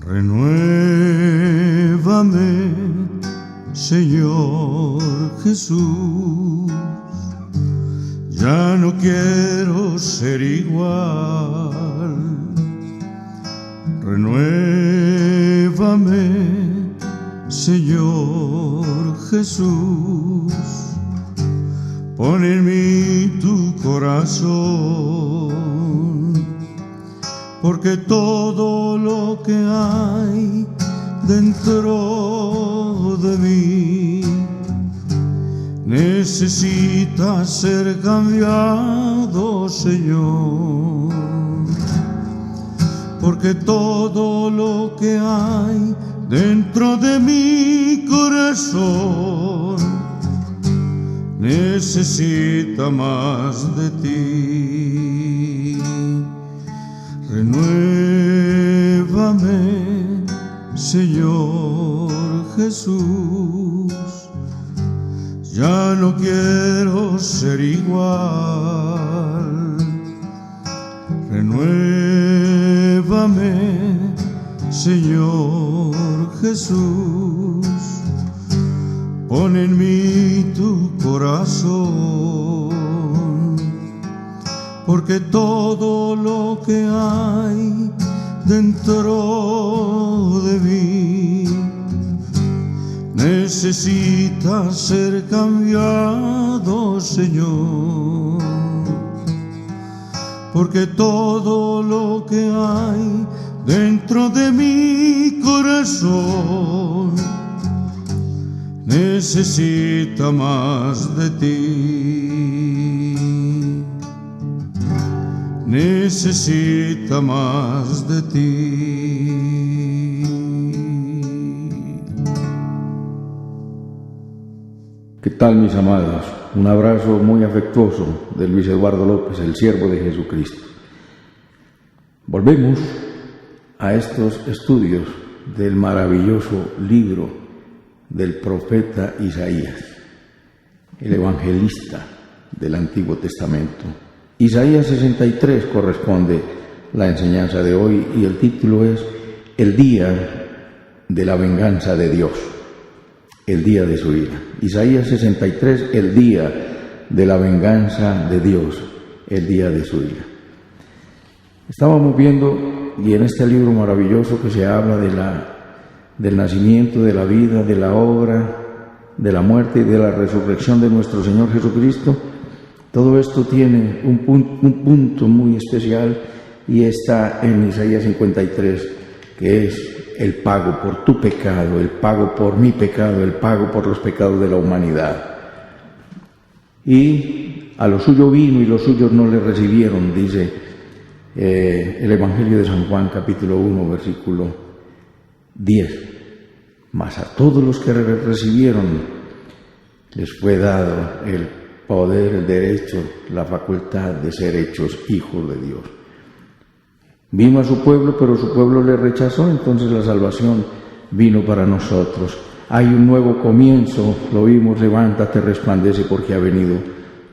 Renuévame, Señor Jesús, ya no quiero ser igual. Renuévame, Señor Jesús, pon en mí tu corazón, porque todo lo que hay dentro de mí necesita ser cambiado, Señor, porque todo lo que hay dentro de mi corazón necesita más de ti. Renuévame, Señor Jesús, ya no quiero ser igual. Renuévame, Señor Jesús, pon en mí tu corazón, porque todo lo que hay dentro de mí necesita ser cambiado, Señor, porque todo lo que hay dentro de mi corazón necesita más de ti, necesita más de ti. ¿Qué tal, mis amados? Un abrazo muy afectuoso de Luis Eduardo López, el siervo de Jesucristo. Volvemos a estos estudios del maravilloso libro del profeta Isaías, el evangelista del Antiguo Testamento. Isaías 63 corresponde la enseñanza de hoy y el título es El día de la venganza de Dios, el día de su ira. Isaías 63, el día de la venganza de Dios, el día de su ira. Estábamos viendo, y en este libro maravilloso que se habla del nacimiento, de la vida, de la obra, de la muerte y de la resurrección de nuestro Señor Jesucristo, todo esto tiene un punto muy especial y está en Isaías 53, que es el pago por tu pecado, el pago por mi pecado, el pago por los pecados de la humanidad. Y a lo suyo vino y los suyos no le recibieron, dice el Evangelio de San Juan, capítulo 1, versículo 10. Mas a todos los que recibieron les fue dado el poder, el derecho, la facultad de ser hechos hijos de Dios. Vino a su pueblo, pero su pueblo le rechazó, entonces la salvación vino para nosotros. Hay un nuevo comienzo, lo vimos, levántate, resplandece, porque ha venido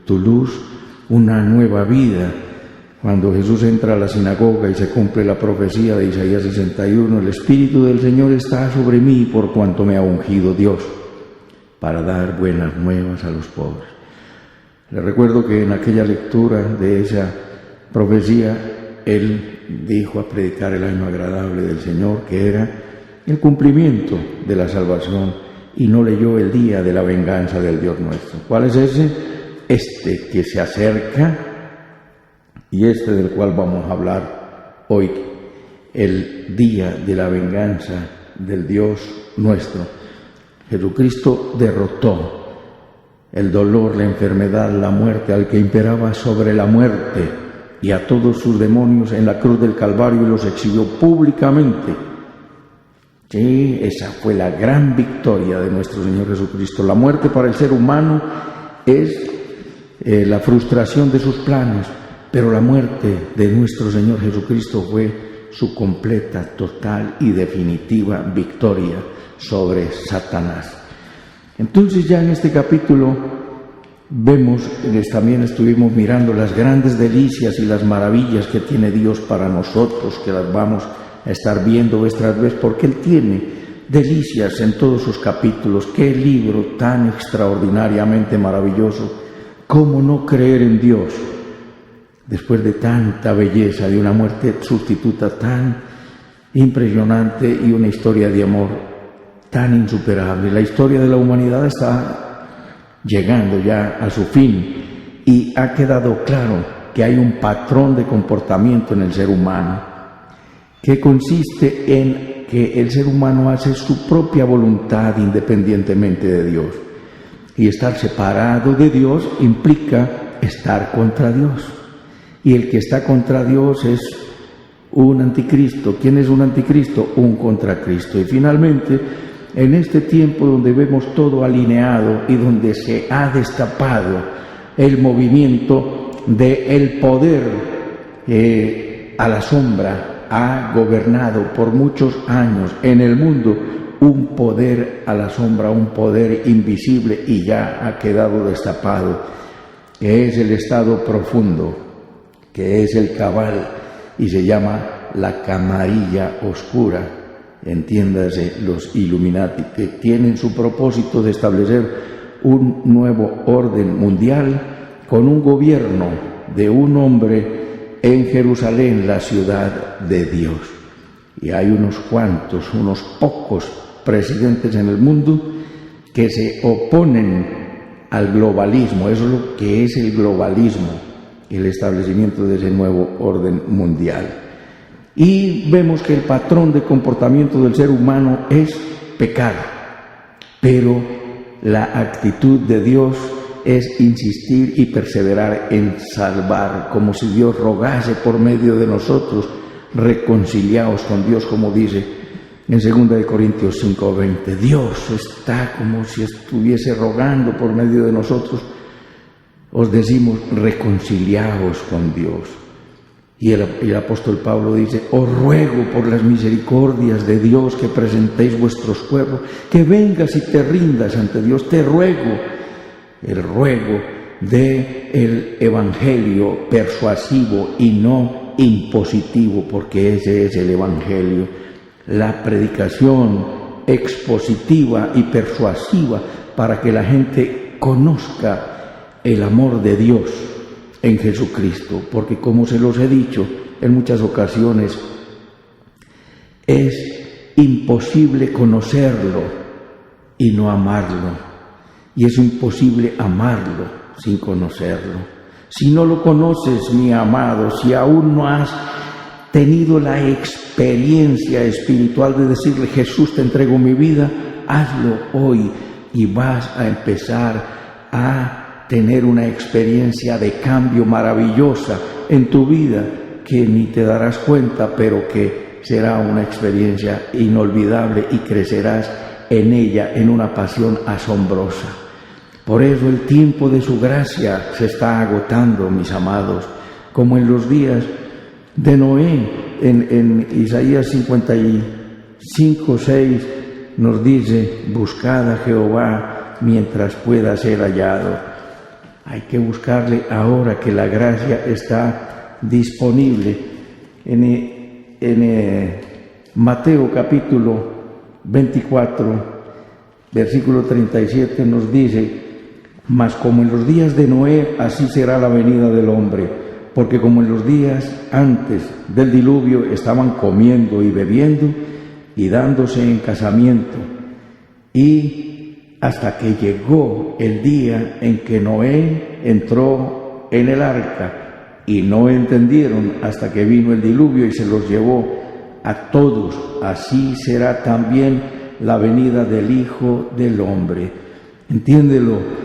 tu luz, una nueva vida. Cuando Jesús entra a la sinagoga y se cumple la profecía de Isaías 61, el Espíritu del Señor está sobre mí por cuanto me ha ungido Dios para dar buenas nuevas a los pobres. Les recuerdo que en aquella lectura de esa profecía, Él dijo a predicar el año agradable del Señor, que era el cumplimiento de la salvación, y no leyó el día de la venganza del Dios nuestro. ¿Cuál es ese? Este que se acerca, y este del cual vamos a hablar hoy, el día de la venganza del Dios nuestro. Jesucristo derrotó el dolor, la enfermedad, la muerte, al que imperaba sobre la muerte, y a todos sus demonios en la cruz del Calvario, y los exhibió públicamente. Sí, esa fue la gran victoria de nuestro Señor Jesucristo. La muerte para el ser humano es la frustración de sus planes, pero la muerte de nuestro Señor Jesucristo fue su completa, total y definitiva victoria sobre Satanás. Entonces ya en este capítulo vemos, también estuvimos mirando las grandes delicias y las maravillas que tiene Dios para nosotros, que las vamos estar viendo vez tras vez, porque Él tiene delicias en todos sus capítulos. Qué libro tan extraordinariamente maravilloso. ¿Cómo no creer en Dios después de tanta belleza, de una muerte sustituta tan impresionante y una historia de amor tan insuperable? La historia de la humanidad está llegando ya a su fin y ha quedado claro que hay un patrón de comportamiento en el ser humano que consiste en que el ser humano hace su propia voluntad independientemente de Dios. Y estar separado de Dios implica estar contra Dios. Y el que está contra Dios es un anticristo. ¿Quién es un anticristo? Un contracristo. Y finalmente, en este tiempo donde vemos todo alineado y donde se ha destapado el movimiento del poder a la sombra, ha gobernado por muchos años en el mundo un poder a la sombra, un poder invisible, y ya ha quedado destapado, que es el estado profundo, que es el cabal, y se llama la camarilla oscura, entiéndase los Illuminati, que tienen su propósito de establecer un nuevo orden mundial con un gobierno de un hombre en Jerusalén, la ciudad de Dios. Y hay unos pocos presidentes en el mundo que se oponen al globalismo. Eso es lo que es el globalismo, el establecimiento de ese nuevo orden mundial. Y vemos que el patrón de comportamiento del ser humano es pecado, pero la actitud de Dios es insistir y perseverar en salvar, como si Dios rogase por medio de nosotros: reconciliaos con Dios, como dice en 2 Corintios 5:20. Dios está como si estuviese rogando por medio de nosotros. Os decimos: reconciliaos con Dios. Y el apóstol Pablo dice: os ruego por las misericordias de Dios que presentéis vuestros cuerpos, que vengas y te rindas ante Dios. Te ruego, el ruego del evangelio persuasivo y no impositivo, porque ese es el evangelio. La predicación expositiva y persuasiva para que la gente conozca el amor de Dios en Jesucristo, porque, como se los he dicho en muchas ocasiones, es imposible conocerlo y no amarlo, y es imposible amarlo sin conocerlo. Si no lo conoces, mi amado, si aún no has tenido la experiencia espiritual de decirle: Jesús, te entrego mi vida, hazlo hoy y vas a empezar a tener una experiencia de cambio maravillosa en tu vida, que ni te darás cuenta, pero que será una experiencia inolvidable y crecerás en ella en una pasión asombrosa. Por eso el tiempo de su gracia se está agotando, mis amados, como en los días de Noé. En Isaías 55:6 nos dice: buscad a Jehová mientras pueda ser hallado. Hay que buscarle ahora que la gracia está disponible. En Mateo capítulo 24, versículo 37 nos dice: mas como en los días de Noé, así será la venida del hombre. Porque como en los días antes del diluvio estaban comiendo y bebiendo y dándose en casamiento, y hasta que llegó el día en que Noé entró en el arca, y no entendieron hasta que vino el diluvio y se los llevó a todos, así será también la venida del Hijo del Hombre. Entiéndelo.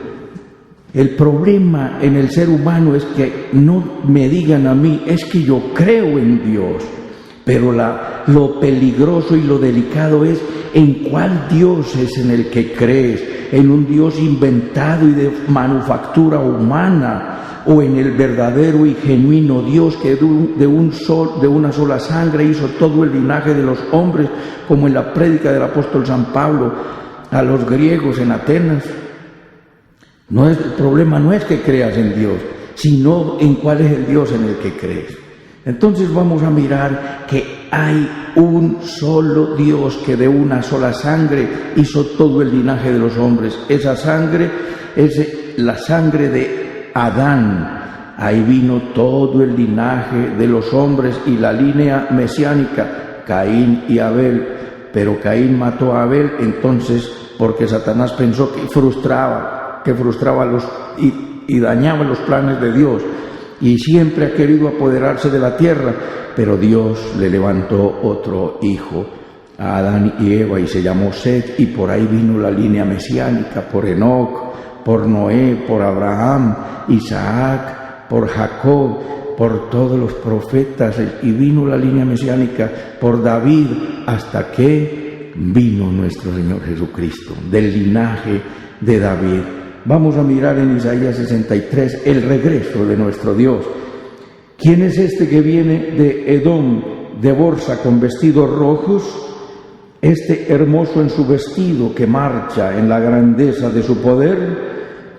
El problema en el ser humano es que no me digan a mí: es que yo creo en Dios. Pero lo peligroso y lo delicado es en cuál Dios es en el que crees. En un Dios inventado y de manufactura humana, o en el verdadero y genuino Dios que de una sola sangre hizo todo el linaje de los hombres, como en la prédica del apóstol San Pablo a los griegos en Atenas. El problema no es que creas en Dios, sino en cuál es el Dios en el que crees. Entonces vamos a mirar que hay un solo Dios que de una sola sangre hizo todo el linaje de los hombres. Esa sangre es la sangre de Adán. Ahí vino todo el linaje de los hombres y la línea mesiánica, Caín y Abel. Pero Caín mató a Abel, entonces, porque Satanás pensó que frustraba y dañaba los planes de Dios. Y siempre ha querido apoderarse de la tierra, pero Dios le levantó otro hijo a Adán y Eva y se llamó Set, y por ahí vino la línea mesiánica, por Enoc, por Noé, por Abraham, Isaac, por Jacob, por todos los profetas, y vino la línea mesiánica por David, hasta que vino nuestro Señor Jesucristo, del linaje de David. Vamos a mirar en Isaías 63 el regreso de nuestro Dios. ¿Quién es este que viene de Edom, de Borsa, con vestidos rojos? Este hermoso en su vestido, que marcha en la grandeza de su poder.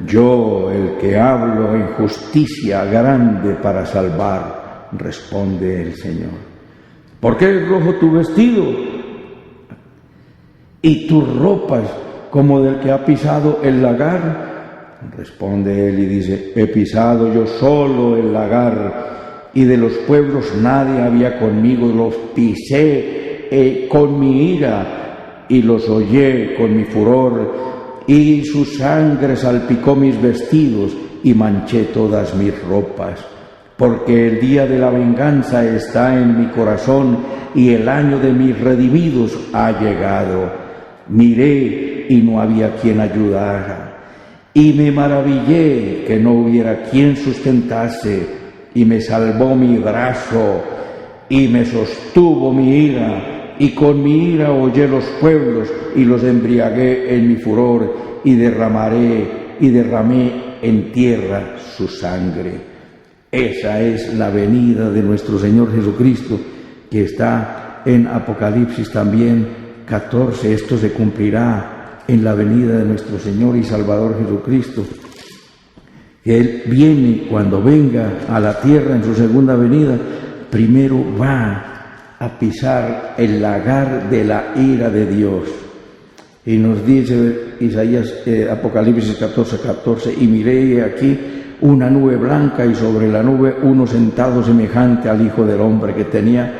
Yo, el que hablo en justicia grande para salvar, responde el Señor. ¿Por qué es rojo tu vestido y tus ropas como del que ha pisado el lagar? Responde él y dice: he pisado yo solo el lagar, y de los pueblos nadie había conmigo. Los pisé con mi ira y los hollé con mi furor, y su sangre salpicó mis vestidos y manché todas mis ropas. Porque el día de la venganza está en mi corazón, y el año de mis redimidos ha llegado. Miré y no había quien ayudara, y me maravillé que no hubiera quien sustentase, y me salvó mi brazo, y me sostuvo mi ira, y con mi ira hollé los pueblos, y los embriagué en mi furor, y derramé en tierra su sangre. Esa es la venida de nuestro Señor Jesucristo, que está en Apocalipsis también 14. Esto se cumplirá en la venida de nuestro Señor y Salvador Jesucristo. Él viene, cuando venga a la tierra en su segunda venida, primero va a pisar el lagar de la ira de Dios. Y nos dice Isaías, Apocalipsis 14:14, y miré aquí una nube blanca, y sobre la nube uno sentado semejante al Hijo del Hombre, que tenía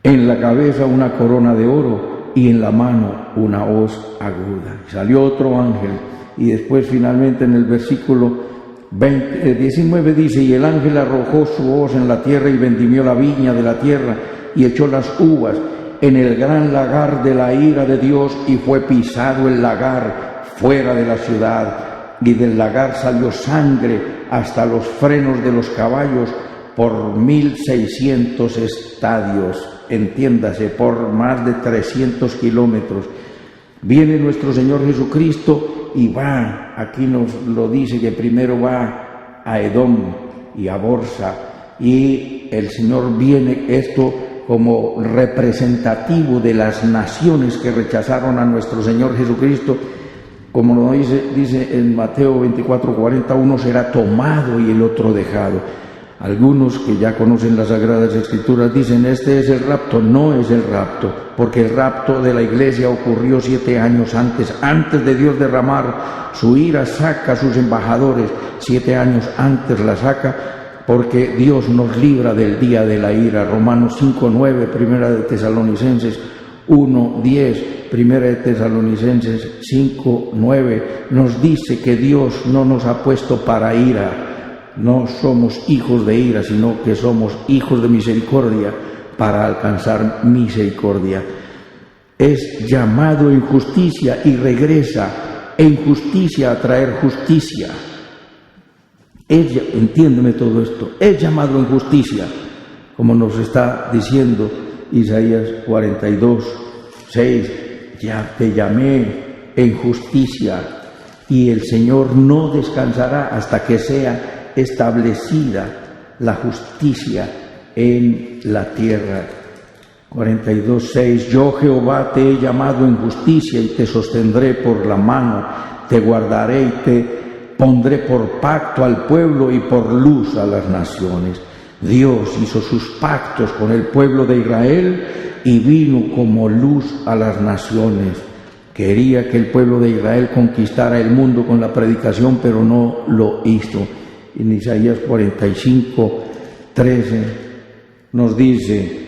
en la cabeza una corona de oro y en la mano una hoz aguda. Y salió otro ángel, y después finalmente en el versículo 19 dice: y el ángel arrojó su hoz en la tierra y vendimió la viña de la tierra y echó las uvas en el gran lagar de la ira de Dios, y fue pisado el lagar fuera de la ciudad, y del lagar salió sangre hasta los frenos de los caballos por 1600 estadios, entiéndase, por más de 300 kilómetros. Viene nuestro Señor Jesucristo y va, aquí nos lo dice, que primero va a Edom y a Borsa, y el Señor viene, esto como representativo de las naciones que rechazaron a nuestro Señor Jesucristo. Como lo dice en Mateo 24:40, uno será tomado y el otro dejado. Algunos que ya conocen las Sagradas Escrituras dicen: este es el rapto. No es el rapto, porque el rapto de la iglesia ocurrió 7 años antes de Dios derramar su ira. Saca a sus embajadores 7 años antes, la saca, porque Dios nos libra del día de la ira. Romanos 5:9, Primera de Tesalonicenses 1:10, Primera de Tesalonicenses 5:9 nos dice que Dios no nos ha puesto para ira. No somos hijos de ira, sino que somos hijos de misericordia, para alcanzar misericordia. Es llamado en justicia y regresa en justicia a traer justicia. Entiéndeme todo esto. Es llamado en justicia, como nos está diciendo Isaías 42:6. Ya te llamé en justicia, y el Señor no descansará hasta que sea establecida la justicia en la tierra. 42:6. Yo, Jehová, te he llamado en justicia y te sostendré por la mano, te guardaré y te pondré por pacto al pueblo y por luz a las naciones. Dios hizo sus pactos con el pueblo de Israel y vino como luz a las naciones. Quería que el pueblo de Israel conquistara el mundo con la predicación, pero no lo hizo. En Isaías 45:13 nos dice: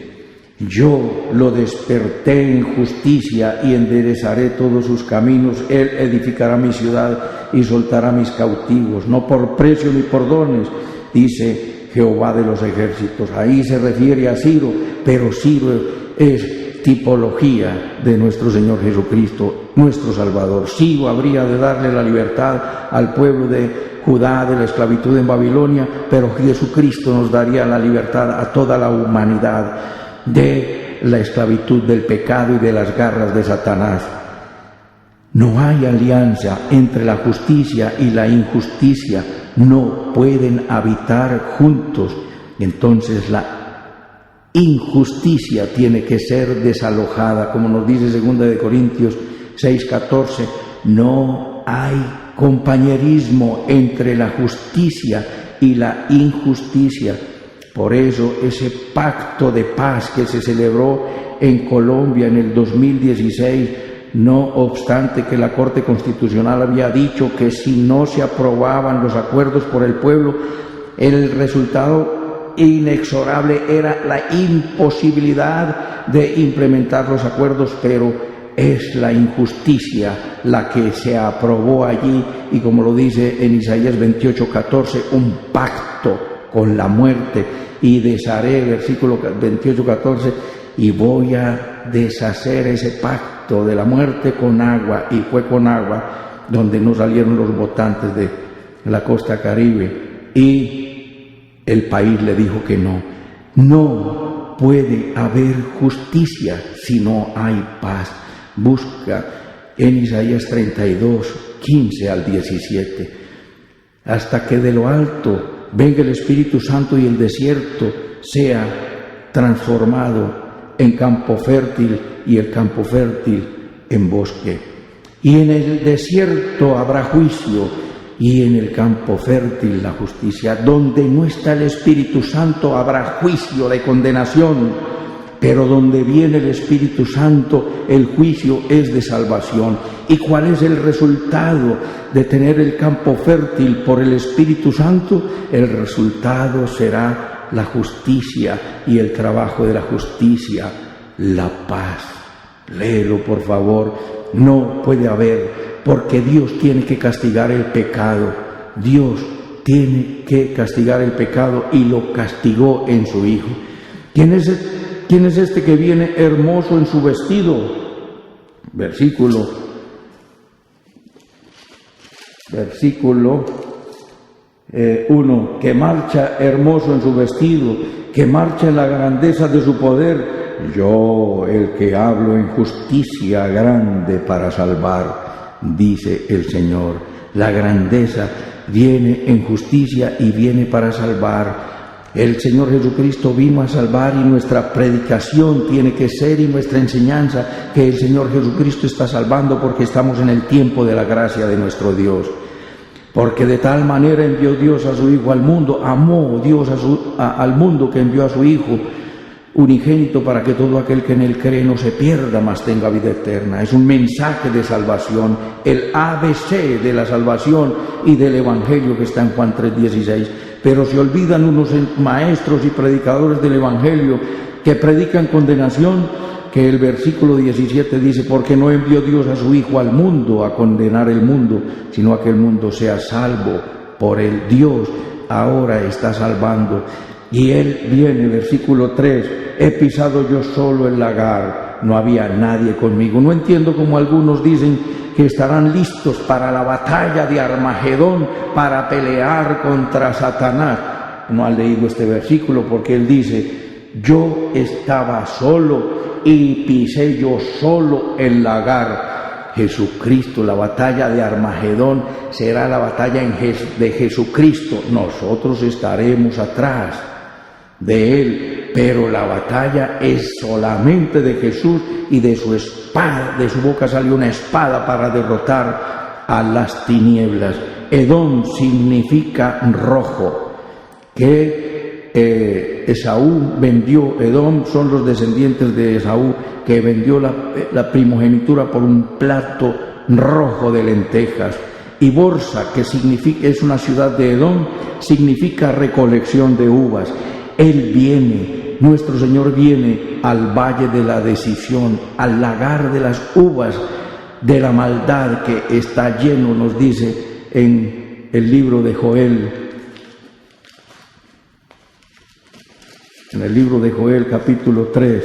yo lo desperté en justicia y enderezaré todos sus caminos. Él edificará mi ciudad y soltará mis cautivos, no por precio ni por dones, dice Jehová de los ejércitos. Ahí se refiere a Ciro, pero Ciro es tipología de nuestro Señor Jesucristo, nuestro Salvador. Ciro habría de darle la libertad al pueblo de Judá de la esclavitud en Babilonia, pero Jesucristo nos daría la libertad a toda la humanidad de la esclavitud del pecado y de las garras de Satanás. No hay alianza entre la justicia y la injusticia, no pueden habitar juntos. Entonces la injusticia tiene que ser desalojada, como nos dice 2 Corintios 6:14. No hay compañerismo entre la justicia y la injusticia. Por eso ese pacto de paz que se celebró en Colombia en el 2016, no obstante que la Corte Constitucional había dicho que si no se aprobaban los acuerdos por el pueblo, el resultado inexorable era la imposibilidad de implementar los acuerdos, pero es la injusticia la que se aprobó allí, y como lo dice en Isaías 28:14, un pacto con la muerte. Y desharé, versículo 28:14, y voy a deshacer ese pacto de la muerte con agua, y fue con agua donde no salieron los votantes de la costa caribe, y el país le dijo que no. No puede haber justicia si no hay paz. Busca en Isaías 32:15 al 17, hasta que de lo alto venga el Espíritu Santo y el desierto sea transformado en campo fértil y el campo fértil en bosque. Y en el desierto habrá juicio y en el campo fértil la justicia. Donde no está el Espíritu Santo habrá juicio de condenación, pero donde viene el Espíritu Santo el juicio es de salvación. ¿Y cuál es el resultado de tener el campo fértil por el Espíritu Santo? El resultado será la justicia y el trabajo de la justicia, la paz. Léelo, por favor. No puede haber, porque Dios tiene que castigar el pecado. Dios tiene que castigar el pecado y lo castigó en su Hijo. ¿Quién es este que viene hermoso en su vestido? Versículo 1, que marcha hermoso en su vestido, que marcha en la grandeza de su poder. Yo, el que hablo en justicia grande para salvar, dice el Señor. La grandeza viene en justicia y viene para salvar. El Señor Jesucristo vino a salvar, y nuestra predicación tiene que ser, y nuestra enseñanza, que el Señor Jesucristo está salvando, porque estamos en el tiempo de la gracia de nuestro Dios. Porque de tal manera envió Dios a su Hijo al mundo, amó Dios al mundo, que envió a su Hijo unigénito, para que todo aquel que en él cree no se pierda, mas tenga vida eterna. Es un mensaje de salvación, el ABC de la salvación y del Evangelio que está en Juan 3:16. Pero se olvidan unos maestros y predicadores del Evangelio que predican condenación, que el versículo 17 dice: porque no envió Dios a su Hijo al mundo a condenar el mundo, sino a que el mundo sea salvo por él. Dios ahora está salvando. Y él viene, versículo 3, he pisado yo solo el lagar, no había nadie conmigo. No entiendo cómo algunos dicen que estarán listos para la batalla de Armagedón, para pelear contra Satanás. No han leído este versículo, porque él dice: yo estaba solo y pisé yo solo el lagar. Jesucristo, la batalla de Armagedón será la batalla de Jesucristo. Nosotros estaremos atrás de él, pero la batalla es solamente de Jesús, y de su espada, de su boca salió una espada para derrotar a las tinieblas. Edom significa rojo, que Esaú vendió, Edom son los descendientes de Esaú, que vendió la primogenitura por un plato rojo de lentejas. Y Borsa, que significa, es una ciudad de Edom, significa recolección de uvas. Él viene, nuestro Señor viene al valle de la decisión, al lagar de las uvas, de la maldad que está lleno, nos dice en el libro de Joel. En el libro de Joel, capítulo 3,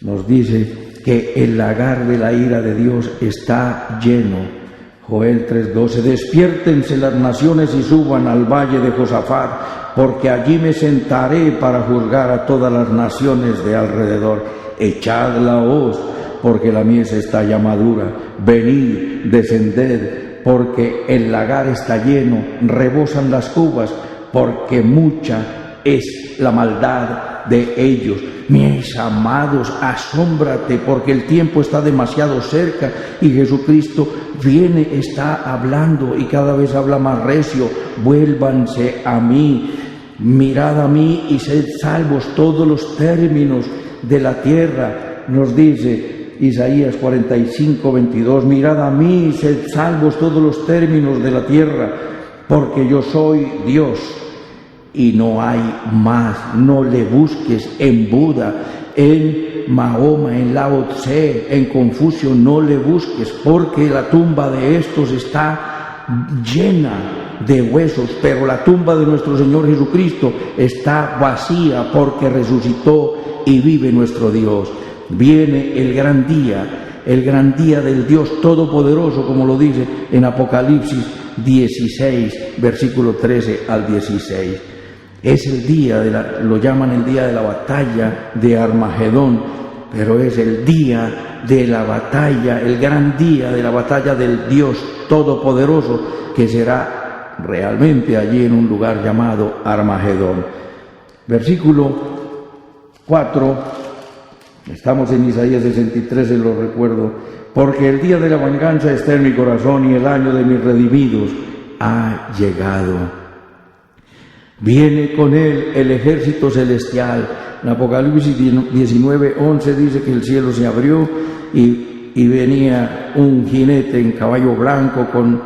nos dice que el lagar de la ira de Dios está lleno. Joel 3:12, despiértense las naciones y suban al valle de Josafat, porque allí me sentaré para juzgar a todas las naciones de alrededor. Echad la hoz, porque la mies está ya madura. Venid, descended, porque el lagar está lleno, rebosan las uvas, porque mucha es la maldad de ellos. Mis amados, asómbrate, porque el tiempo está demasiado cerca y Jesucristo viene, está hablando y cada vez habla más recio. Vuélvanse a mí, mirad a mí y sed salvos todos los términos de la tierra, nos dice Isaías 45:22, mirad a mí y sed salvos todos los términos de la tierra, porque yo soy Dios y no hay más. No le busques en Buda, en Mahoma, en Lao Tse, en Confucio, no le busques, porque la tumba de estos está llena de huesos, pero la tumba de nuestro Señor Jesucristo está vacía, porque resucitó y vive nuestro Dios. Viene el gran día del Dios Todopoderoso, como lo dice en Apocalipsis 16, versículo 13 al 16. Es el día, lo llaman el día de la batalla de Armagedón, pero es el día de la batalla, el gran día de la batalla del Dios Todopoderoso, que será realmente allí en un lugar llamado Armagedón. Versículo 4, estamos en Isaías 63, se lo recuerdo, porque el día de la venganza está en mi corazón y el año de mis redimidos ha llegado. Viene con él el ejército celestial. En Apocalipsis 19:11 dice que el cielo se abrió y venía un jinete en caballo blanco con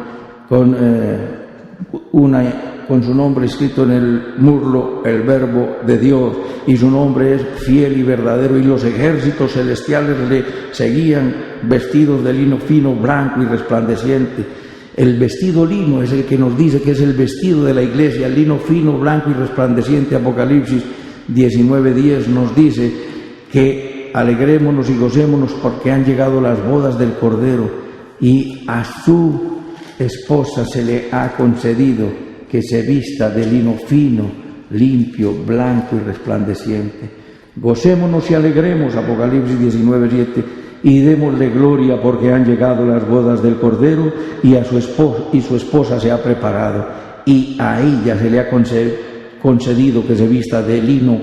su nombre escrito en el muslo, el Verbo de Dios, y su nombre es fiel y verdadero, y los ejércitos celestiales le seguían vestidos de lino fino, blanco y resplandeciente. El vestido lino es el que nos dice que es el vestido de la iglesia, el lino fino, blanco y resplandeciente. Apocalipsis 19:10 nos dice que alegrémonos y gocémonos porque han llegado las bodas del Cordero, y a su esposa se le ha concedido que se vista de lino fino, limpio, blanco y resplandeciente. Gocémonos y alegremos, Apocalipsis 19:7, y démosle gloria porque han llegado las bodas del Cordero y su esposa se ha preparado, y a ella se le ha concedido que se vista de lino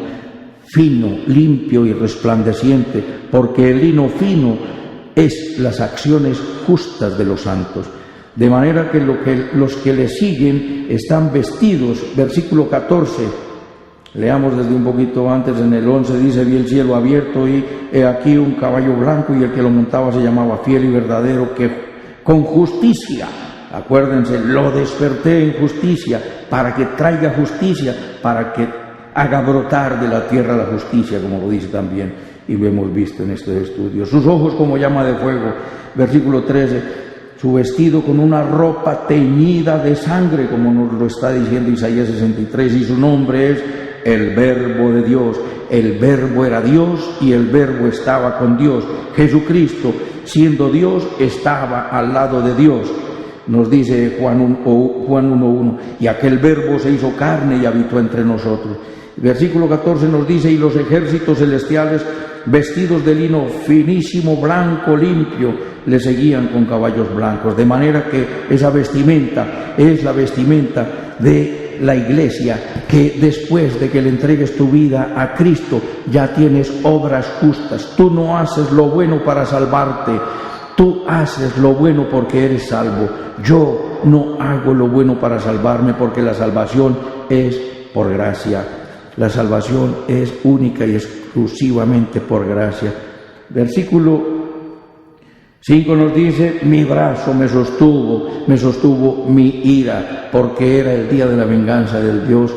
fino, limpio y resplandeciente, porque el lino fino es las acciones justas de los santos. De manera que los que le siguen están vestidos, versículo 14, leamos desde un poquito antes, en el 11 dice, vi el cielo abierto y he aquí un caballo blanco, y el que lo montaba se llamaba fiel y verdadero, que con justicia, acuérdense, lo desperté en justicia, para que traiga justicia, para que haga brotar de la tierra la justicia, como lo dice también, y lo hemos visto en estos estudios. Sus ojos como llama de fuego, versículo 13, su vestido con una ropa teñida de sangre, como nos lo está diciendo Isaías 63, y su nombre es el Verbo de Dios. El Verbo era Dios y el Verbo estaba con Dios. Jesucristo, siendo Dios, estaba al lado de Dios. Nos dice Juan 1:1, y aquel Verbo se hizo carne y habitó entre nosotros. Versículo 14 nos dice, y los ejércitos celestiales, vestidos de lino finísimo, blanco, limpio, le seguían con caballos blancos. De manera que esa vestimenta es la vestimenta de la iglesia, que después de que le entregues tu vida a Cristo, ya tienes obras justas. Tú no haces lo bueno para salvarte, tú haces lo bueno porque eres salvo. Yo no hago lo bueno para salvarme, porque la salvación es por gracia. La salvación es única y exclusivamente por gracia. Versículo 5 nos dice: mi brazo me sostuvo mi ira, porque era el día de la venganza del Dios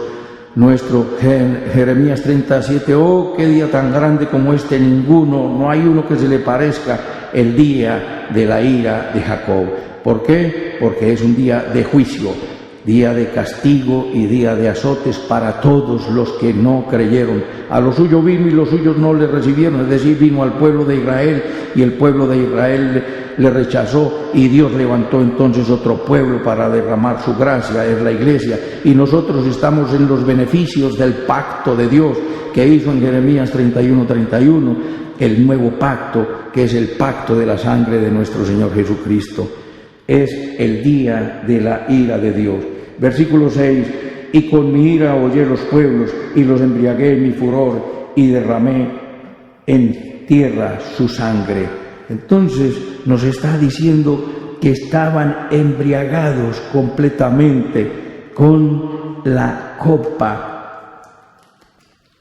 nuestro. Jeremías 37, oh, qué día tan grande como este, ninguno, no hay uno que se le parezca, el día de la ira de Jacob. ¿Por qué? Porque es un día de juicio, día de castigo y día de azotes para todos los que no creyeron. A lo suyo vino y los suyos no le recibieron, es decir, vino al pueblo de Israel y el pueblo de Israel le rechazó, y Dios levantó entonces otro pueblo para derramar su gracia, es la iglesia, y nosotros estamos en los beneficios del pacto de Dios que hizo en Jeremías 31, el nuevo pacto, que es el pacto de la sangre de nuestro Señor Jesucristo. Es el día de la ira de Dios. Versículo 6, y con mi ira hollé los pueblos, y los embriagué en mi furor, y derramé en tierra su sangre. Entonces nos está diciendo que estaban embriagados completamente con la copa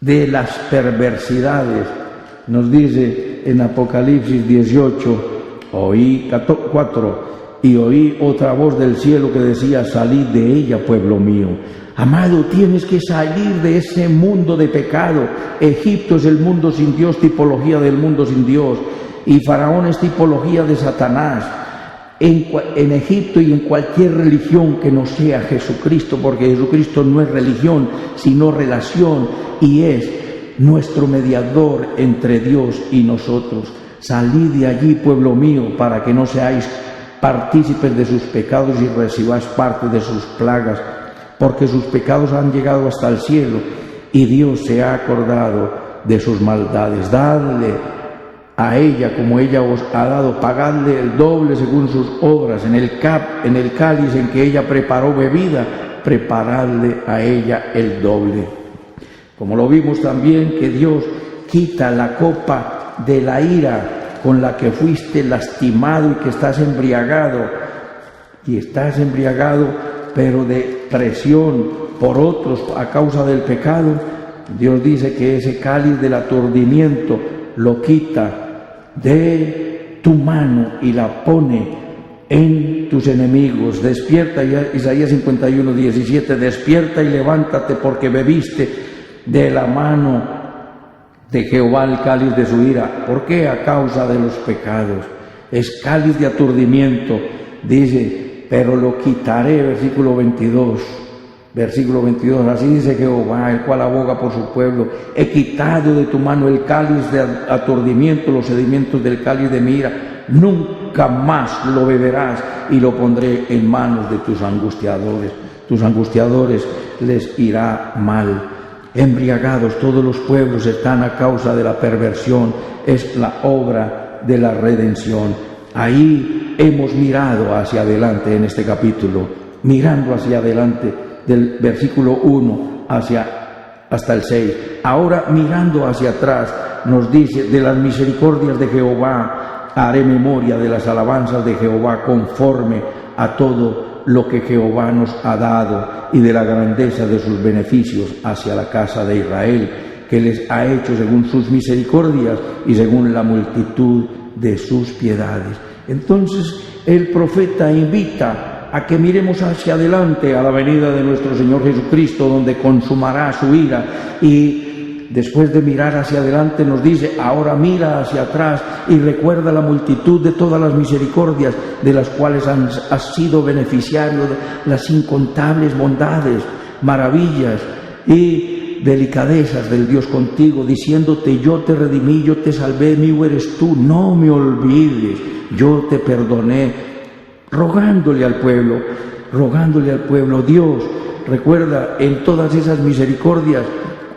de las perversidades. Nos dice en Apocalipsis 18, oí 4, y oí otra voz del cielo que decía: salid de ella, pueblo mío. Amado, tienes que salir de ese mundo de pecado. Egipto es el mundo sin Dios, tipología del mundo sin Dios, y Faraón es tipología de Satanás. En Egipto y en cualquier religión que no sea Jesucristo, porque Jesucristo no es religión, sino relación, y es nuestro mediador entre Dios y nosotros. Salid de allí, pueblo mío, para que no seáis partícipes de sus pecados y recibáis parte de sus plagas, porque sus pecados han llegado hasta el cielo, y Dios se ha acordado de sus maldades. Dadle a ella como ella os ha dado, pagadle el doble según sus obras. En el cáliz en que ella preparó bebida, preparadle a ella el doble. Como lo vimos también, que Dios quita la copa de la ira con la que fuiste lastimado y que estás embriagado, pero de presión por otros a causa del pecado. Dios dice que ese cáliz del aturdimiento lo quita de tu mano y la pone en tus enemigos. Despierta, Isaías 51:17, despierta y levántate, porque bebiste de la mano de Jehová el cáliz de su ira. ¿Por qué? A causa de los pecados. Es cáliz de aturdimiento, dice, pero lo quitaré, versículo 22, así dice Jehová, el cual aboga por su pueblo: he quitado de tu mano el cáliz de aturdimiento, los sedimentos del cáliz de mi ira, nunca más lo beberás, y lo pondré en manos de tus angustiadores les irá mal. Embriagados todos los pueblos están a causa de la perversión, es la obra de la redención. Ahí hemos mirado hacia adelante en este capítulo, mirando hacia adelante del versículo 1 hasta el 6. Ahora, mirando hacia atrás, nos dice: de las misericordias de Jehová haré memoria, de las alabanzas de Jehová conforme a todo lo que Jehová nos ha dado, y de la grandeza de sus beneficios hacia la casa de Israel, que les ha hecho según sus misericordias y según la multitud de sus piedades. Entonces el profeta invita a que miremos hacia adelante a la venida de nuestro Señor Jesucristo, donde consumará su ira, y después de mirar hacia adelante nos dice: ahora mira hacia atrás y recuerda la multitud de todas las misericordias de las cuales has sido beneficiario, las incontables bondades, maravillas y delicadezas del Dios contigo, diciéndote: yo te redimí, yo te salvé, mío eres tú, no me olvides, yo te perdoné. Rogándole al pueblo, Dios recuerda en todas esas misericordias,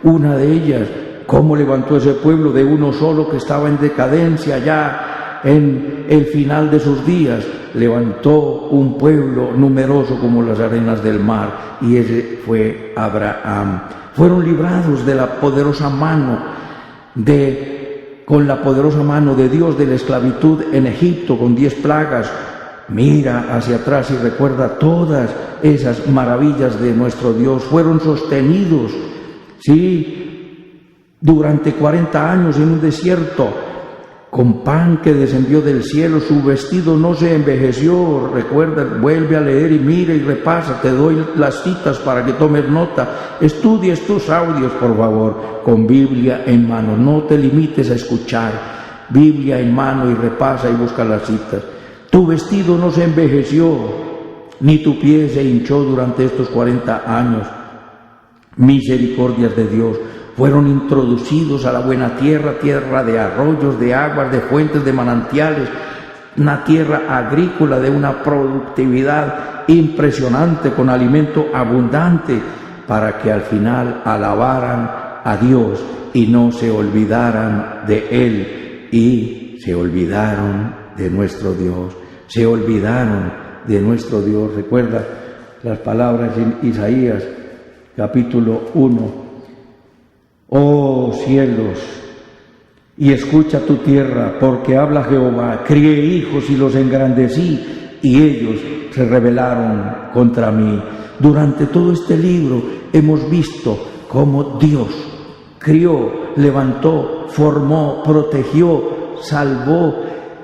una de ellas, cómo levantó ese pueblo de uno solo que estaba en decadencia ya en el final de sus días. Levantó un pueblo numeroso como las arenas del mar, y ese fue Abraham. Fueron librados de la poderosa mano con la poderosa mano de Dios de la esclavitud en Egipto con 10 plagas. Mira hacia atrás y recuerda todas esas maravillas de nuestro Dios. Fueron sostenidos Sí, durante 40 años en un desierto, con pan que descendió del cielo, su vestido no se envejeció. Recuerda, vuelve a leer y mira y repasa, te doy las citas para que tomes nota, estudies tus audios, por favor, con Biblia en mano, no te limites a escuchar, Biblia en mano y repasa y busca las citas. Tu vestido no se envejeció, ni tu pie se hinchó durante estos 40 años. Misericordias de Dios. Fueron introducidos a la buena tierra, tierra de arroyos, de aguas, de fuentes, de manantiales, una tierra agrícola de una productividad impresionante, con alimento abundante, para que al final alabaran a Dios y no se olvidaran de Él, y se olvidaron de nuestro Dios, se olvidaron de nuestro Dios. Recuerda las palabras en Isaías, capítulo 1. Oh cielos, y escucha tu tierra, porque habla Jehová, crié hijos y los engrandecí, y ellos se rebelaron contra mí. Durante todo este libro hemos visto cómo Dios crió, levantó, formó, protegió, salvó,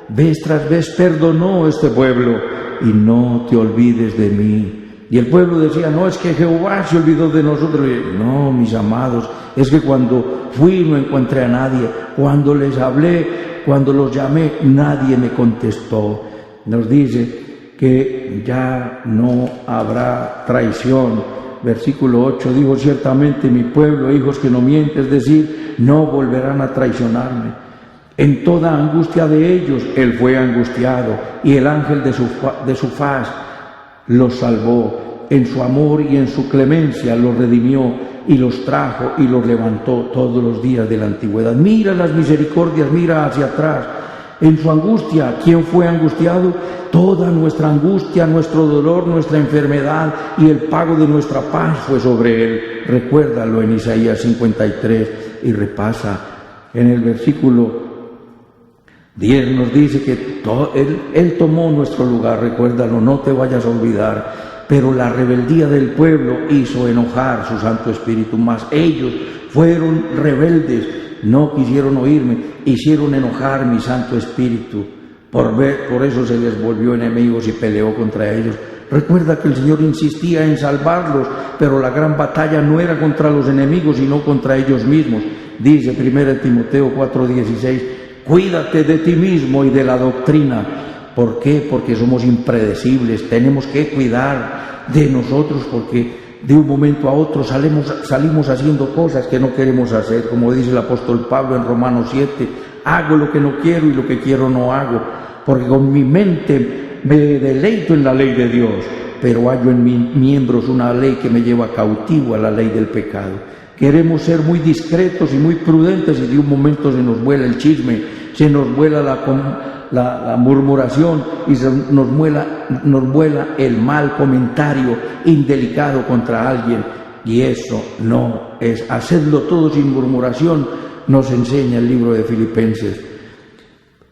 vez tras vez perdonó a este pueblo. Y no te olvides de mí. Y el pueblo decía, no, es que Jehová se olvidó de nosotros. Y, no, mis amados, es que cuando fui no encontré a nadie. Cuando les hablé, cuando los llamé, nadie me contestó. Nos dice que ya no habrá traición. Versículo 8, dijo, ciertamente mi pueblo, hijos que no mienten, es decir, no volverán a traicionarme. En toda angustia de ellos, él fue angustiado, y el ángel de su faz los salvó. En su amor y en su clemencia los redimió y los trajo y los levantó todos los días de la antigüedad. Mira las misericordias, mira hacia atrás. En su angustia, ¿quién fue angustiado? Toda nuestra angustia, nuestro dolor, nuestra enfermedad y el pago de nuestra paz fue sobre él. Recuérdalo en Isaías 53 y repasa. En el versículo 10 nos dice que él tomó nuestro lugar, recuérdalo, no te vayas a olvidar. Pero la rebeldía del pueblo hizo enojar su Santo Espíritu, mas ellos fueron rebeldes, no quisieron oírme, hicieron enojar mi Santo Espíritu. Por eso se les volvió enemigos y peleó contra ellos. Recuerda que el Señor insistía en salvarlos, pero la gran batalla no era contra los enemigos, sino contra ellos mismos. Dice 1 Timoteo 4:16, cuídate de ti mismo y de la doctrina. ¿Por qué? Porque somos impredecibles, tenemos que cuidar de nosotros, porque de un momento a otro salimos haciendo cosas que no queremos hacer, como dice el apóstol Pablo en Romanos 7, hago lo que no quiero y lo que quiero no hago, porque con mi mente me deleito en la ley de Dios, pero hallo en mis miembros una ley que me lleva cautivo a la ley del pecado. Queremos ser muy discretos y muy prudentes y de un momento se nos vuela el chisme, se nos vuela la murmuración y nos vuela el mal comentario indelicado contra alguien, y eso no es. Hacedlo todo sin murmuración, nos enseña el libro de Filipenses.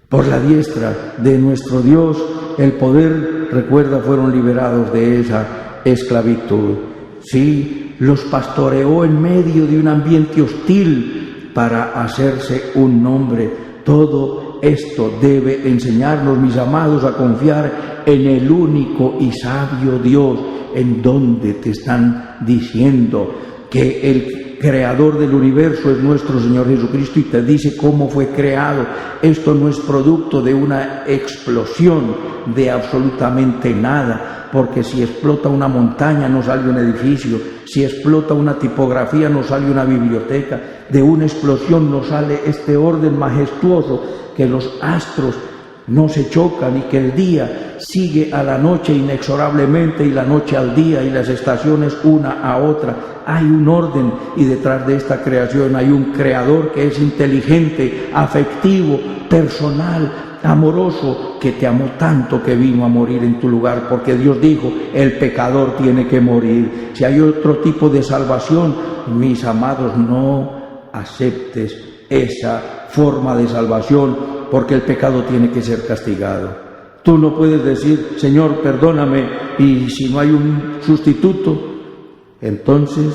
Por la diestra de nuestro Dios el poder, recuerda, fueron liberados de esa esclavitud. Sí, los pastoreó en medio de un ambiente hostil para hacerse un nombre. Todo esto debe enseñarnos, mis amados, a confiar en el único y sabio Dios. En donde te están diciendo que el creador del universo es nuestro Señor Jesucristo y te dice cómo fue creado. Esto no es producto de una explosión de absolutamente nada, porque si explota una montaña no sale un edificio, si explota una tipografía no sale una biblioteca, de una explosión no sale este orden majestuoso, que los astros no se chocan y que el día sigue a la noche inexorablemente y la noche al día y las estaciones una a otra. Hay un orden y detrás de esta creación hay un creador que es inteligente, afectivo, personal, amoroso, que te amó tanto que vino a morir en tu lugar, porque Dios dijo, el pecador tiene que morir. Si hay otro tipo de salvación, mis amados, no aceptes esa forma de salvación, porque el pecado tiene que ser castigado. Tú no puedes decir, Señor, perdóname, y si no hay un sustituto, entonces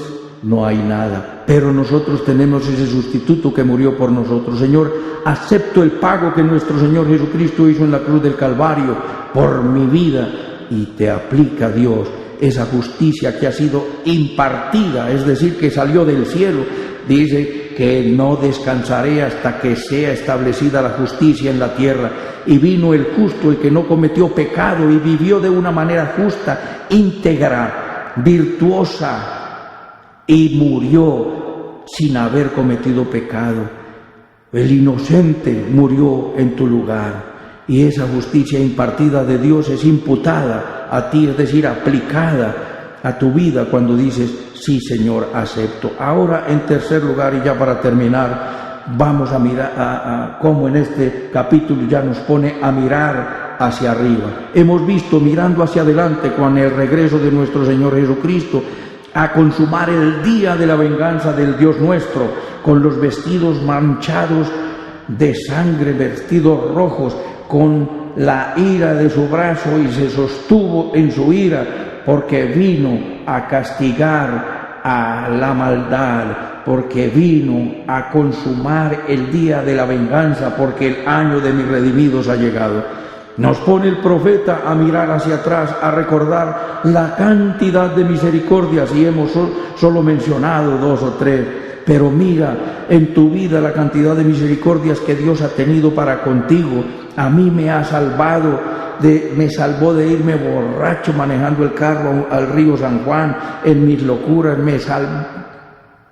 no hay nada. Pero nosotros tenemos ese sustituto que murió por nosotros. Señor, acepto el pago que nuestro Señor Jesucristo hizo en la cruz del Calvario por mi vida, y te aplica, Dios, esa justicia que ha sido impartida, es decir, que salió del cielo. Dice que no descansaré hasta que sea establecida la justicia en la tierra. Y vino el justo, el que no cometió pecado, y vivió de una manera justa, íntegra, virtuosa, y murió sin haber cometido pecado. El inocente murió en tu lugar. Y esa justicia impartida de Dios es imputada a ti, es decir, aplicada a tu vida cuando dices, sí, Señor, acepto. Ahora, en tercer lugar, y ya para terminar, vamos a mirar a cómo en este capítulo ya nos pone a mirar hacia arriba. Hemos visto mirando hacia adelante con el regreso de nuestro Señor Jesucristo a consumar el día de la venganza del Dios nuestro, con los vestidos manchados de sangre, vestidos rojos, con la ira de su brazo, y se sostuvo en su ira, porque vino a castigar a la maldad, porque vino a consumar el día de la venganza, porque el año de mis redimidos ha llegado. Nos pone el profeta a mirar hacia atrás, a recordar la cantidad de misericordias, y hemos solo mencionado 2 o 3, pero mira en tu vida la cantidad de misericordias que Dios ha tenido para contigo. A mí me ha salvado, me salvó de irme borracho manejando el carro al río San Juan, en mis locuras, me salvó.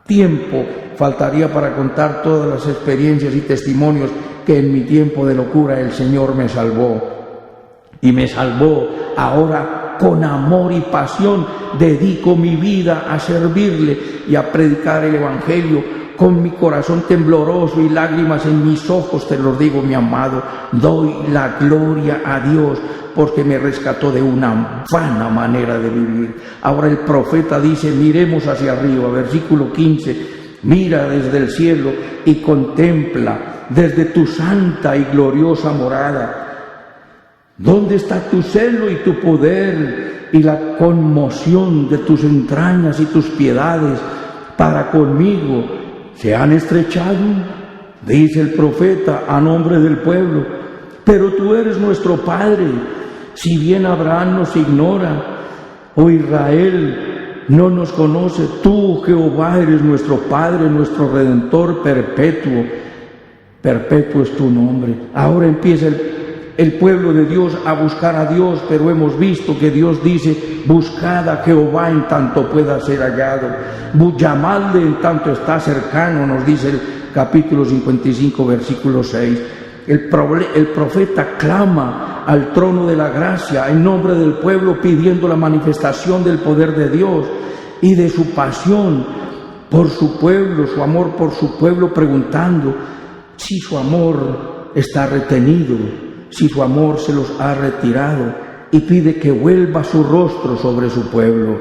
Tiempo faltaría para contar todas las experiencias y testimonios que en mi tiempo de locura el Señor me salvó. Y me salvó. Ahora, con amor y pasión, dedico mi vida a servirle y a predicar el Evangelio. Con mi corazón tembloroso y lágrimas en mis ojos, te lo digo, mi amado, doy la gloria a Dios, porque me rescató de una vana manera de vivir. Ahora el profeta dice, miremos hacia arriba, versículo 15, mira desde el cielo y contempla desde tu santa y gloriosa morada. ¿Dónde está tu celo y tu poder y la conmoción de tus entrañas y tus piedades para conmigo? ¿Se han estrechado? Dice el profeta a nombre del pueblo. Pero tú eres nuestro Padre. Si bien Abraham nos ignora, o Israel no nos conoce, tú, Jehová, eres nuestro Padre, nuestro Redentor perpetuo. Perpetuo es tu nombre. Ahora empieza el pueblo de Dios a buscar a Dios, pero hemos visto que Dios dice, buscad a Jehová en tanto pueda ser hallado, llamadle en tanto está cercano, nos dice el capítulo 55, versículo 6. El profeta clama al trono de la gracia en nombre del pueblo, pidiendo la manifestación del poder de Dios y de su pasión por su pueblo, su amor por su pueblo, preguntando si su amor está retenido, si su amor se los ha retirado, y pide que vuelva su rostro sobre su pueblo.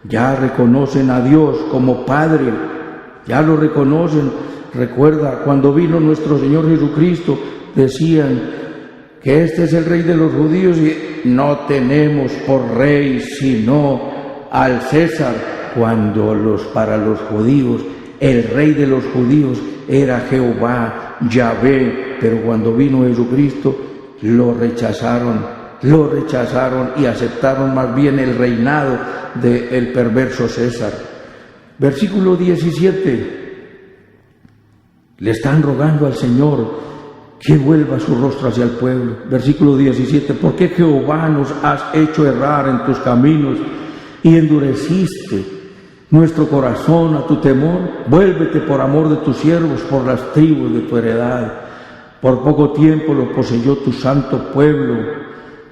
Ya reconocen a Dios como Padre, ya lo reconocen. Recuerda, cuando vino nuestro Señor Jesucristo, decían que este es el Rey de los judíos, y no tenemos por Rey sino al César, cuando para los judíos el Rey de los judíos era Jehová, Yahvé, pero cuando vino Jesucristo lo rechazaron y aceptaron más bien el reinado del perverso César. Versículo 17, le están rogando al Señor que vuelva su rostro hacia el pueblo. Versículo 17, ¿por qué, Jehová, nos has hecho errar en tus caminos y endureciste nuestro corazón a tu temor? Vuélvete por amor de tus siervos, por las tribus de tu heredad. Por poco tiempo lo poseyó tu santo pueblo.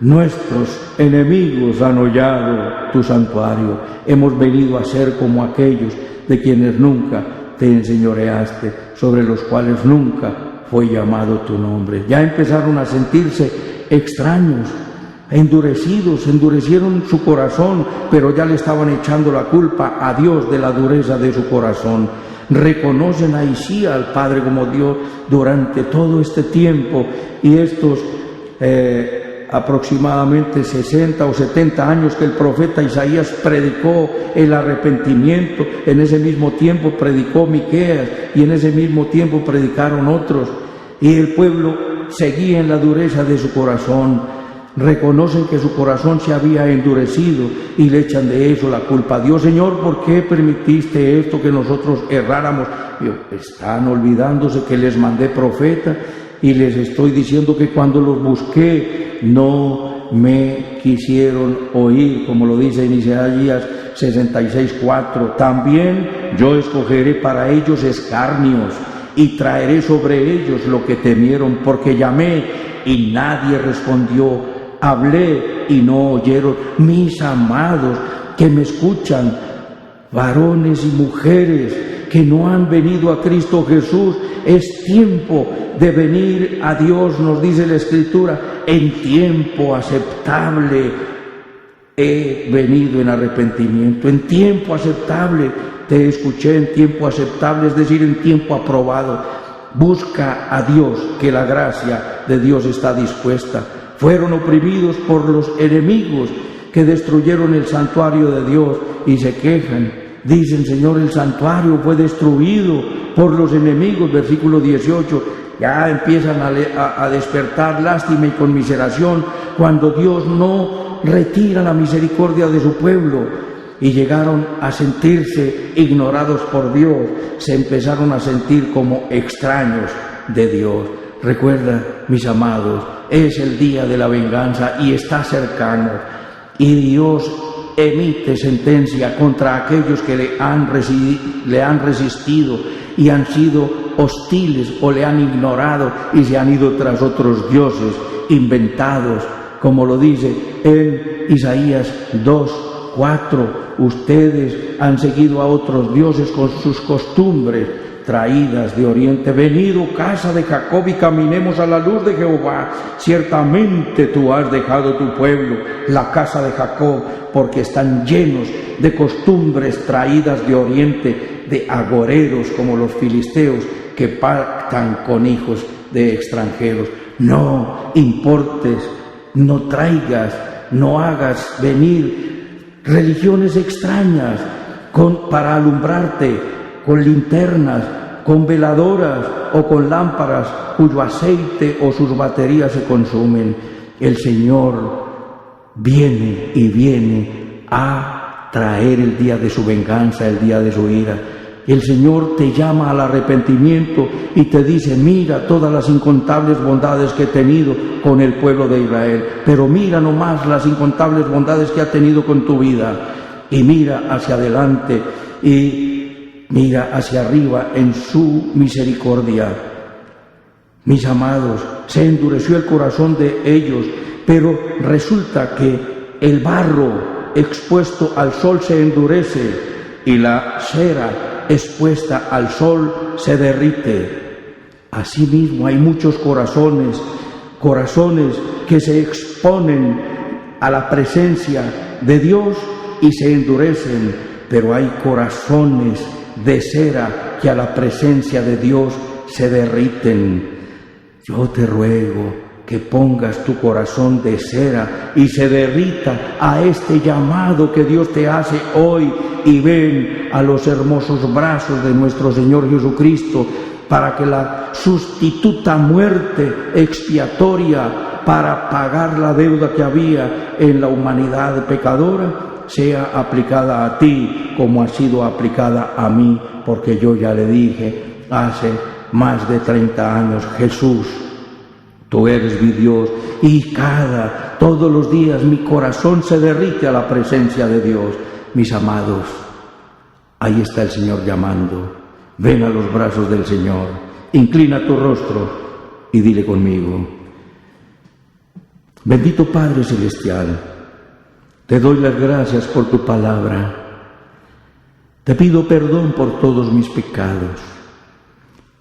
Nuestros enemigos han hollado tu santuario. Hemos venido a ser como aquellos de quienes nunca te enseñoreaste, sobre los cuales nunca fue llamado tu nombre. Ya empezaron a sentirse extraños, endurecidos, endurecieron su corazón, pero ya le estaban echando la culpa a Dios de la dureza de su corazón. Reconocen ahí sí al Padre como Dios durante todo este tiempo, y estos aproximadamente 60 o 70 años que el profeta Isaías predicó el arrepentimiento, en ese mismo tiempo predicó Miqueas y en ese mismo tiempo predicaron otros, y el pueblo seguía en la dureza de su corazón. Reconocen que su corazón se había endurecido y le echan de eso la culpa a Dios. Señor, ¿por qué permitiste esto, que nosotros erráramos? Están olvidándose que les mandé profeta y les estoy diciendo que cuando los busqué no me quisieron oír, como lo dice en Isaías 66:4. También yo escogeré para ellos escarnios y traeré sobre ellos lo que temieron, porque llamé y nadie respondió, hablé y no oyeron. Mis amados que me escuchan, varones y mujeres que no han venido a Cristo Jesús, es tiempo de venir a Dios, nos dice la Escritura, en tiempo aceptable he venido en arrepentimiento, en tiempo aceptable te escuché, en tiempo aceptable, es decir, en tiempo aprobado. Busca a Dios, que la gracia de Dios está dispuesta. Fueron oprimidos por los enemigos que destruyeron el santuario de Dios y se quejan. Dicen, Señor, el santuario fue destruido por los enemigos, versículo 18. Ya empiezan a despertar lástima y conmiseración cuando Dios no retira la misericordia de su pueblo. Y llegaron a sentirse ignorados por Dios, se empezaron a sentir como extraños de Dios. Recuerda, mis amados, es el día de la venganza y está cercano, y Dios emite sentencia contra aquellos que le han resistido y han sido hostiles o le han ignorado y se han ido tras otros dioses inventados, como lo dice en Isaías 2:4. Ustedes han seguido a otros dioses con sus costumbres traídas de oriente. Venido, casa de Jacob, y caminemos a la luz de Jehová. Ciertamente tú has dejado tu pueblo, la casa de Jacob, porque están llenos de costumbres traídas de oriente, de agoreros como los filisteos que pactan con hijos de extranjeros. No importes, no traigas, no hagas venir religiones extrañas para alumbrarte con linternas, con veladoras o con lámparas cuyo aceite o sus baterías se consumen. El Señor viene y viene a traer el día de su venganza, el día de su ira. El Señor te llama al arrepentimiento y te dice, mira todas las incontables bondades que he tenido con el pueblo de Israel, pero mira nomás las incontables bondades que ha tenido con tu vida, y mira hacia adelante y mira hacia arriba en su misericordia. Mis amados, se endureció el corazón de ellos, pero resulta que el barro expuesto al sol se endurece y la cera expuesta al sol se derrite. Asimismo hay muchos corazones que se exponen a la presencia de Dios y se endurecen, pero hay corazones de cera que a la presencia de Dios se derriten. Yo te ruego que pongas tu corazón de cera y se derrita a este llamado que Dios te hace hoy, y ven a los hermosos brazos de nuestro Señor Jesucristo, para que la sustituta muerte expiatoria para pagar la deuda que había en la humanidad pecadora sea aplicada a ti como ha sido aplicada a mí, porque yo ya le dije hace más de 30 años, Jesús, tú eres mi Dios, y todos los días mi corazón se derrite a la presencia de Dios. Mis amados, ahí está el Señor llamando. Ven a los brazos del Señor, inclina tu rostro y dile conmigo: bendito Padre Celestial, te doy las gracias por tu palabra. Te pido perdón por todos mis pecados.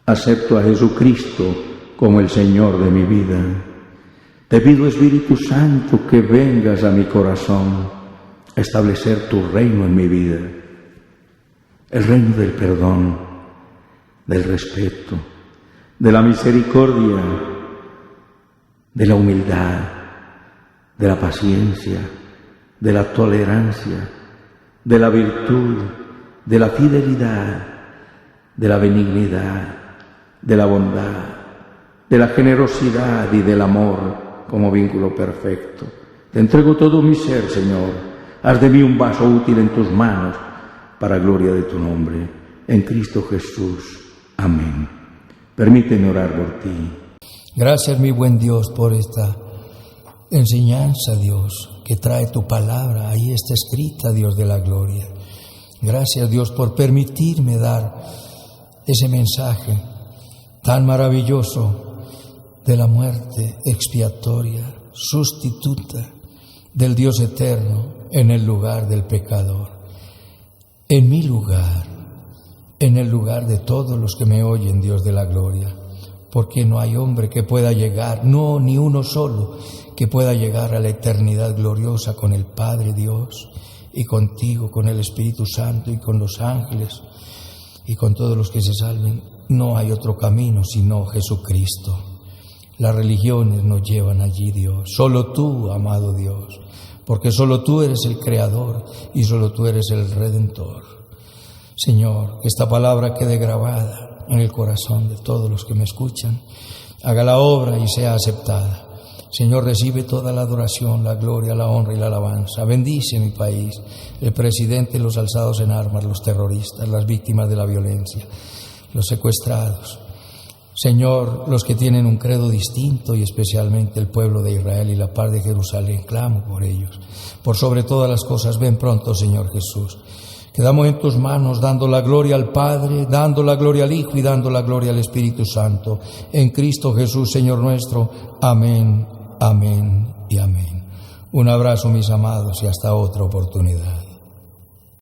Acepto a Jesucristo como el Señor de mi vida. Te pido, Espíritu Santo, que vengas a mi corazón a establecer tu reino en mi vida. El reino del perdón, del respeto, de la misericordia, de la humildad, de la paciencia, de la tolerancia, de la virtud, de la fidelidad, de la benignidad, de la bondad, de la generosidad y del amor como vínculo perfecto. Te entrego todo mi ser, Señor. Haz de mí un vaso útil en tus manos para gloria de tu nombre. En Cristo Jesús. Amén. Permíteme orar por ti. Gracias, mi buen Dios, por esta enseñanza, Dios, que trae tu palabra. Ahí está escrita, Dios de la gloria. Gracias, Dios, por permitirme dar ese mensaje tan maravilloso de la muerte expiatoria, sustituta del Dios eterno en el lugar del pecador, en mi lugar, en el lugar de todos los que me oyen, Dios de la gloria, porque no hay hombre que pueda llegar, no, ni uno solo, que pueda llegar a la eternidad gloriosa con el Padre Dios y contigo, con el Espíritu Santo y con los ángeles y con todos los que se salven. No hay otro camino sino Jesucristo. Las religiones nos llevan allí, Dios. Solo tú, amado Dios, porque solo tú eres el Creador y solo tú eres el Redentor. Señor, que esta palabra quede grabada en el corazón de todos los que me escuchan. Haga la obra y sea aceptada. Señor, recibe toda la adoración, la gloria, la honra y la alabanza. Bendice mi país, el presidente, los alzados en armas, los terroristas, las víctimas de la violencia, los secuestrados. Señor, los que tienen un credo distinto y especialmente el pueblo de Israel y la paz de Jerusalén, clamo por ellos. Por sobre todas las cosas, ven pronto, Señor Jesús. Quedamos en tus manos, dando la gloria al Padre, dando la gloria al Hijo y dando la gloria al Espíritu Santo. En Cristo Jesús, Señor nuestro. Amén, amén y amén. Un abrazo, mis amados, y hasta otra oportunidad.